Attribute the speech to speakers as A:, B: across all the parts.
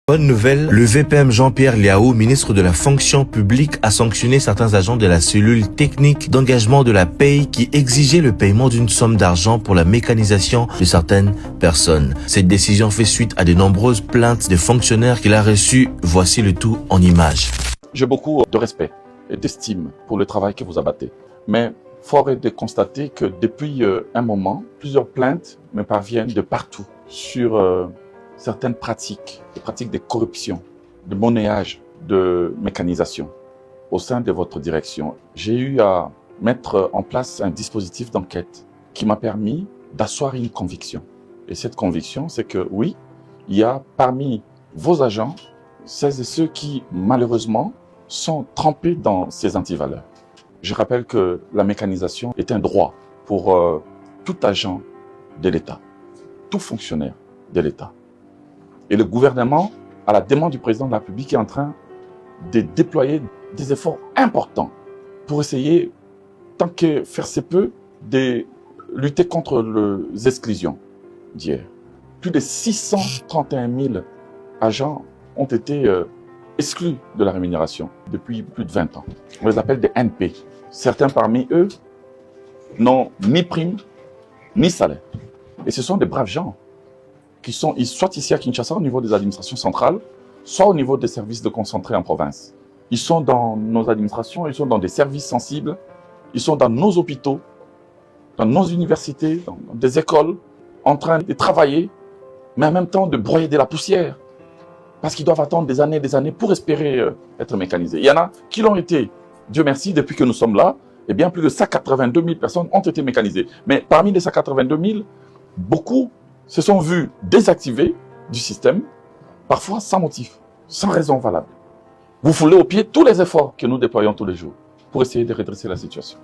A: Bonne nouvelle, le VPM Jean-Pierre Liao, ministre de la fonction publique, a sanctionné certains agents de la cellule technique d'engagement de la paye qui exigeaient le paiement d'une somme d'argent pour la mécanisation de certaines personnes. Cette décision fait suite à de nombreuses plaintes de fonctionnaires qu'il a reçues. Voici le tout en images.
B: J'ai beaucoup de respect et d'estime pour le travail que vous abattez. Mais fort est de constater que depuis un moment, plusieurs plaintes me parviennent de partout sur certaines pratiques, des pratiques de corruption, de monnayage, de mécanisation au sein de votre direction. J'ai eu à mettre en place un dispositif d'enquête qui m'a permis d'asseoir une conviction. Et cette conviction, c'est que oui, il y a parmi vos agents, celles et ceux qui, malheureusement, sont trempés dans ces antivaleurs. Je rappelle que la mécanisation est un droit pour tout agent de l'État, tout fonctionnaire de l'État. Et le gouvernement, à la demande du président de la République, est en train de déployer des efforts importants pour essayer, tant que faire se peut, de lutter contre les exclusions d'hier. Plus de 631 000 agents ont été exclus de la rémunération depuis plus de 20 ans. On les appelle des NP. Certains parmi eux n'ont ni prime, ni salaire. Et ce sont des braves gens qui sont soit ici à Kinshasa au niveau des administrations centrales, soit au niveau des services de concentrés en province. Ils sont dans nos administrations, ils sont dans des services sensibles, ils sont dans nos hôpitaux, dans nos universités, dans des écoles, en train de travailler, mais en même temps de broyer de la poussière. Parce qu'ils doivent attendre des années pour espérer être mécanisés. Il y en a qui l'ont été, Dieu merci, depuis que nous sommes là, eh bien plus de 182 000 personnes ont été mécanisées. Mais parmi les 182 000, beaucoup se sont vus désactivés du système, parfois sans motif, sans raison valable. Vous foulez au pied tous les efforts que nous déployons tous les jours pour essayer de redresser la situation.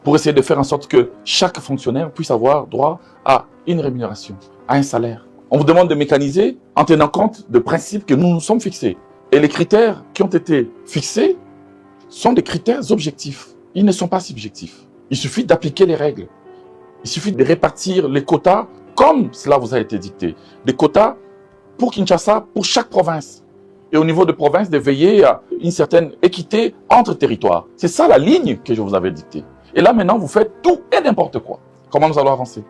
B: Pour essayer de faire en sorte que chaque fonctionnaire puisse avoir droit à une rémunération, à un salaire. On vous demande de mécaniser en tenant compte de principes que nous nous sommes fixés. Et les critères qui ont été fixés sont des critères objectifs. Ils ne sont pas subjectifs. Il suffit d'appliquer les règles. Il suffit de répartir les quotas comme cela vous a été dicté. Des quotas pour Kinshasa, pour chaque province. Et au niveau de province, de veiller à une certaine équité entre territoires. C'est ça la ligne que je vous avais dictée. Et là maintenant, vous faites tout et n'importe quoi. Comment nous allons avancer?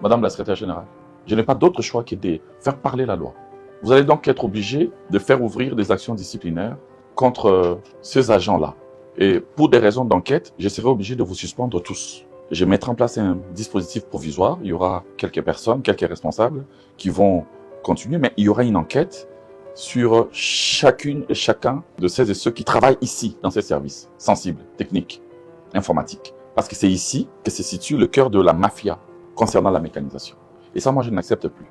B: Madame la secrétaire générale, je n'ai pas d'autre choix que de faire parler la loi. Vous allez donc être obligé de faire ouvrir des actions disciplinaires contre ces agents-là. Et pour des raisons d'enquête, je serai obligé de vous suspendre tous. Je mettrai en place un dispositif provisoire. Il y aura quelques personnes, quelques responsables qui vont continuer, mais il y aura une enquête sur chacune et chacun de celles et ceux qui travaillent ici, dans ces services sensibles, techniques, informatiques. Parce que c'est ici que se situe le cœur de la mafia concernant la mécanisation. Et ça, moi, je n'accepte plus.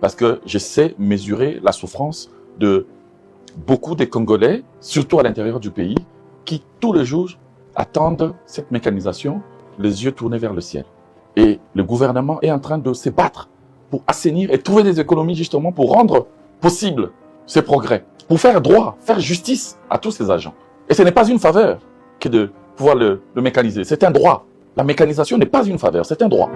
B: Parce que je sais mesurer la souffrance de beaucoup de Congolais, surtout à l'intérieur du pays, qui tous les jours attendent cette mécanisation, les yeux tournés vers le ciel. Et le gouvernement est en train de se battre pour assainir et trouver des économies justement pour rendre possible ces progrès, pour faire droit, faire justice à tous ces agents. Et ce n'est pas une faveur que de pouvoir le mécaniser, c'est un droit. La mécanisation n'est pas une faveur, c'est un droit.